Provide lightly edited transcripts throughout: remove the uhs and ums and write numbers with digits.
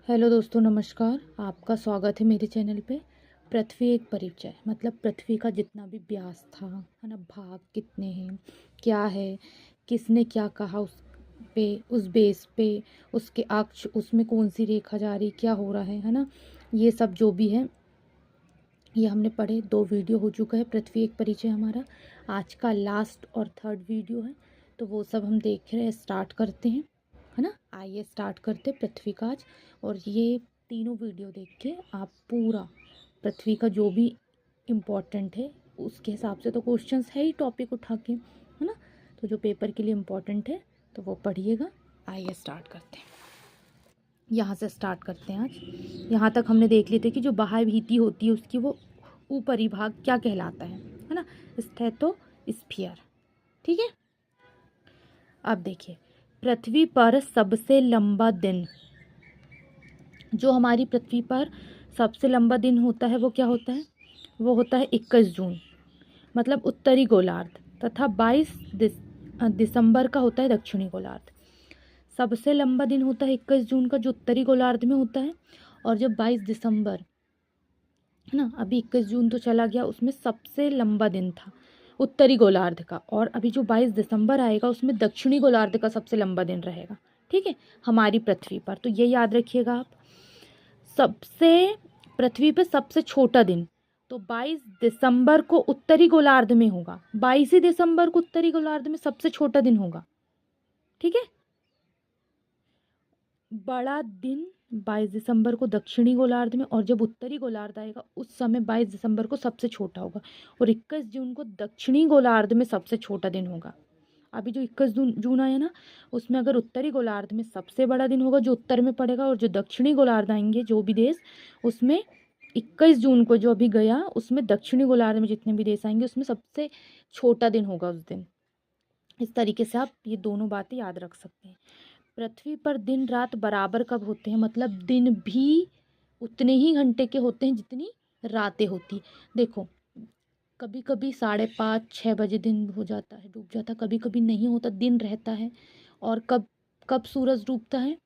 Hello दोस्तों, नमस्कार। आपका स्वागत है मेरे चैनल पे। पृथ्वी एक परिचय, मतलब पृथ्वी का जितना भी व्यास था, है ना, भाग कितने हैं, क्या है, किसने क्या कहा, उस बेस पे उसके अक्ष, उसमें कौन सी रेखा जा रही, क्या हो रहा है ना, ये सब जो भी है ये हमने पढ़े। 2 वीडियो हो चुका है पृथ्वी एक परिचय हमारा। आज का लास्ट और थर्ड वीडियो है, तो वो सब हम देख रहे हैं। स्टार्ट करते हैं, है ना। आइए स्टार्ट करते हैं पृथ्वी का आज। और ये तीनों वीडियो देख के आप पूरा पृथ्वी का जो भी इम्पोर्टेंट है उसके हिसाब से, तो क्वेश्चंस है ही टॉपिक उठा के, है ना, तो जो पेपर के लिए इम्पोर्टेंट है तो वो पढ़िएगा। आइए स्टार्ट करते हैं, यहाँ से स्टार्ट करते हैं आज। यहाँ तक हमने देख लिए थे कि जो बाह्य भीति होती है उसकी, वो ऊपरी भाग क्या कहलाता है ना, स्ट्रेटोस्फियर। ठीक है। अब देखिए, पृथ्वी पर सबसे लंबा दिन, जो हमारी पृथ्वी पर सबसे लंबा दिन होता है वो क्या होता है? वो होता है 21 जून, मतलब उत्तरी गोलार्ध, तथा 22 दिसंबर का होता है दक्षिणी गोलार्ध। सबसे लंबा दिन होता है 21 जून का, जो उत्तरी गोलार्ध में होता है। और जब 22 दिसंबर, है ना, अभी 21 जून तो चला गया, उसमें सबसे लंबा दिन था उत्तरी गोलार्ध का। और अभी जो 22 दिसंबर आएगा उसमें दक्षिणी गोलार्ध का सबसे लंबा दिन रहेगा। ठीक है, हमारी पृथ्वी पर। तो ये याद रखिएगा आप। सबसे पृथ्वी पे सबसे छोटा दिन तो 22 दिसंबर को उत्तरी गोलार्ध में होगा। 22 दिसंबर को उत्तरी गोलार्ध में सबसे छोटा दिन होगा। ठीक है। बड़ा दिन 22 दिसंबर को दक्षिणी गोलार्ध में, और जब उत्तरी गोलार्ध आएगा उस समय 22 दिसंबर को सबसे छोटा होगा, और 21 जून को दक्षिणी गोलार्ध में सबसे छोटा दिन होगा। अभी जो 21 जून आया ना, उसमें अगर उत्तरी गोलार्ध में सबसे बड़ा दिन होगा जो उत्तर में पड़ेगा, और जो दक्षिणी गोलार्ध आएंगे जो भी देश, उसमें 21 जून को जो अभी गया, उसमें दक्षिणी गोलार्ध में जितने भी देश आएंगे उसमें सबसे छोटा दिन होगा उस दिन। इस तरीके से आप ये दोनों बातें याद रख सकते हैं। पृथ्वी पर दिन रात बराबर कब होते हैं? मतलब दिन भी उतने ही घंटे के होते हैं जितनी रातें होती। देखो, कभी कभी 5:30-6 बजे दिन हो जाता है, डूब जाता, कभी कभी नहीं होता, दिन रहता है। और कब कब सूरज डूबता है?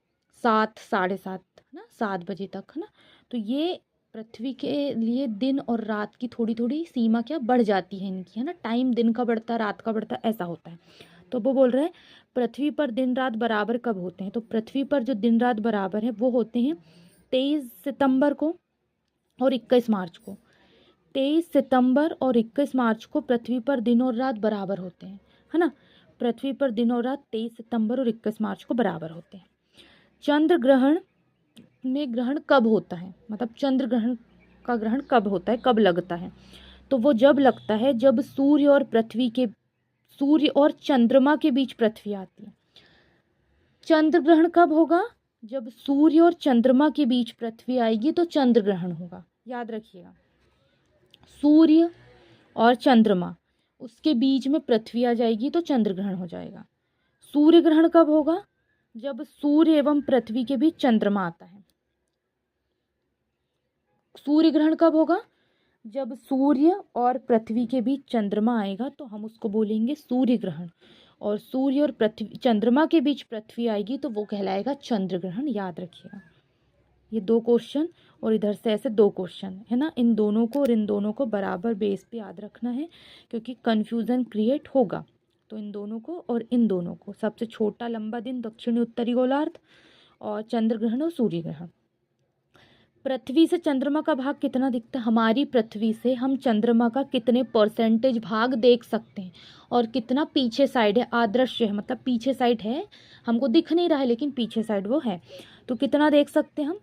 7, 7:30, है ना, 7 बजे तक, है ना। तो ये पृथ्वी के लिए दिन और रात की थोड़ी थोड़ी सीमा क्या बढ़ जाती है इनकी, है ना। टाइम दिन का बढ़ता, रात का बढ़ता, ऐसा होता है। तो वो बोल रहे हैं पृथ्वी पर दिन रात बराबर कब होते हैं? तो पृथ्वी पर जो दिन रात बराबर है वो होते हैं 23 सितंबर को और 21 मार्च को। 23 सितंबर और 21 मार्च को पृथ्वी पर दिन और रात बराबर होते हैं, है ना। पृथ्वी पर दिन और रात 23 सितंबर और 21 मार्च को बराबर होते हैं। चंद्र ग्रहण में ग्रहण कब होता है? मतलब चंद्र ग्रहण का ग्रहण कब होता है, कब लगता है? तो वो जब लगता है जब सूर्य और चंद्रमा के बीच पृथ्वी आती है। चंद्र ग्रहण कब होगा? जब सूर्य और चंद्रमा के बीच पृथ्वी आएगी तो चंद्र ग्रहण होगा। याद रखिएगा, सूर्य और चंद्रमा, उसके बीच में पृथ्वी आ जाएगी तो चंद्र ग्रहण हो जाएगा। सूर्य ग्रहण कब होगा? जब सूर्य एवं पृथ्वी के बीच चंद्रमा आता है। सूर्य ग्रहण कब होगा? जब सूर्य और पृथ्वी के बीच चंद्रमा आएगा तो हम उसको बोलेंगे सूर्य ग्रहण। और सूर्य और पृथ्वी, चंद्रमा के बीच पृथ्वी आएगी तो वो कहलाएगा चंद्र ग्रहण। याद रखिएगा, ये 2 क्वेश्चन और इधर से ऐसे 2 क्वेश्चन, है ना। इन दोनों को और इन दोनों को बराबर बेस पे याद रखना है, क्योंकि कन्फ्यूज़न क्रिएट होगा। तो इन दोनों को और इन दोनों को, सबसे छोटा लंबा दिन दक्षिणी उत्तरी गोलार्ध, और चंद्र ग्रहण और सूर्य ग्रहण। पृथ्वी से चंद्रमा का भाग कितना दिखता है? हमारी पृथ्वी से हम चंद्रमा का कितने परसेंटेज भाग देख सकते हैं, और कितना पीछे साइड है, अदृश्य है, मतलब पीछे साइड है, हमको दिख नहीं रहा है लेकिन पीछे साइड वो है। तो कितना देख सकते हैं हम?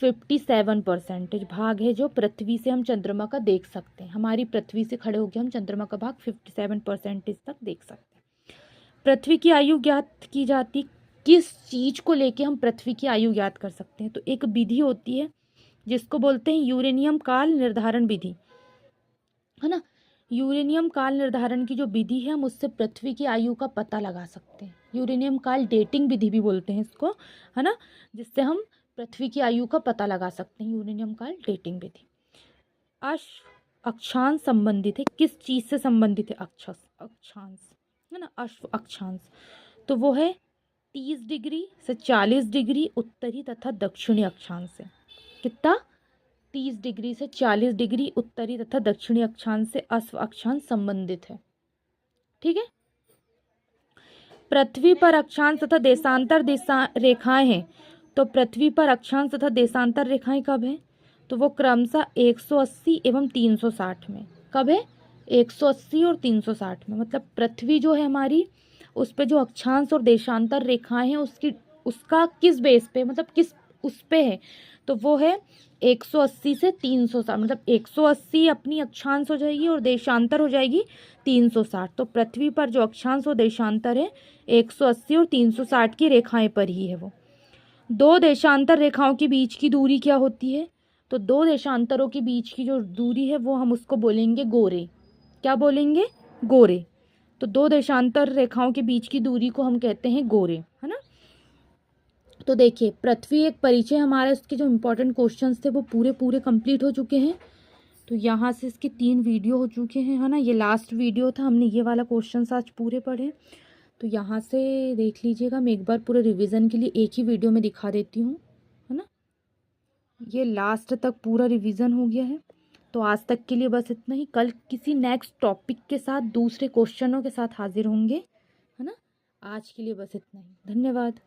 57% भाग है जो पृथ्वी से हम चंद्रमा का देख सकते हैं। हमारी पृथ्वी से खड़े होकर हम चंद्रमा का भाग 57% तक देख सकते हैं। पृथ्वी की आयु ज्ञात की जाती, किस चीज को लेके हम पृथ्वी की आयु ज्ञात कर सकते हैं? तो एक विधि होती है जिसको बोलते हैं यूरेनियम काल निर्धारण विधि, है ना। यूरेनियम काल निर्धारण की जो विधि है, हम उससे पृथ्वी की आयु का पता लगा सकते हैं। यूरेनियम काल डेटिंग विधि भी बोलते हैं इसको, है ना, जिससे हम पृथ्वी की आयु का पता लगा सकते हैं। यूरेनियम काल डेटिंग विधि। अक्षांश संबंधित है, किस चीज से संबंधित है? अक्षांश, है ना, अश्व अक्षांश। तो वो है 30 डिग्री से 40 डिग्री उत्तरी तथा दक्षिणी अक्षांश से। कितना? 30 डिग्री से 40 डिग्री उत्तरी तथा दक्षिणी अक्षांश से अक्षांश संबंधित है। ठीक है। पृथ्वी पर अक्षांश तथा देशांतर दिशा रेखाएं हैं, तो पृथ्वी पर अक्षांश तथा देशांतर रेखाएं कब है? तो वो क्रमशः 180 एवं 360 में। कब है? 180 और 360 में। मतलब पृथ्वी जो है हमारी, उस पे जो अक्षांश और देशांतर रेखाएं हैं उसका किस बेस पे, मतलब किस उस पे है, तो वो है 180 से 360। मतलब 180 अपनी अक्षांश हो जाएगी और देशांतर हो जाएगी 360। तो पृथ्वी पर जो अक्षांश और देशांतर है 180 और 360 की रेखाएं पर ही है वो। दो देशांतर रेखाओं के बीच की दूरी क्या होती है? तो दो देशांतरों के बीच की जो दूरी है वो हम उसको बोलेंगे गोरे। क्या बोलेंगे? गोरे। तो दो देशांतर रेखाओं के बीच की दूरी को हम कहते हैं गोरे, है ना। तो देखिए, पृथ्वी एक परिचय, हमारे इसके जो इम्पोर्टेंट क्वेश्चंस थे वो पूरे कंप्लीट हो चुके हैं। तो यहाँ से इसके 3 वीडियो हो चुके हैं, है ना। ये लास्ट वीडियो था, हमने ये वाला क्वेश्चंस आज पूरे पढ़े। तो यहाँ से देख लीजिएगा, मैं एक बार पूरे रिवीजन के लिए एक ही वीडियो में दिखा देती हूँ, है ना। ये लास्ट तक पूरा रिवीजन हो गया है। तो आज तक के लिए बस इतना ही। कल किसी नेक्स्ट टॉपिक के साथ, दूसरे क्वेश्चनों के साथ हाजिर होंगे, है ना। आज के लिए बस इतना ही। धन्यवाद।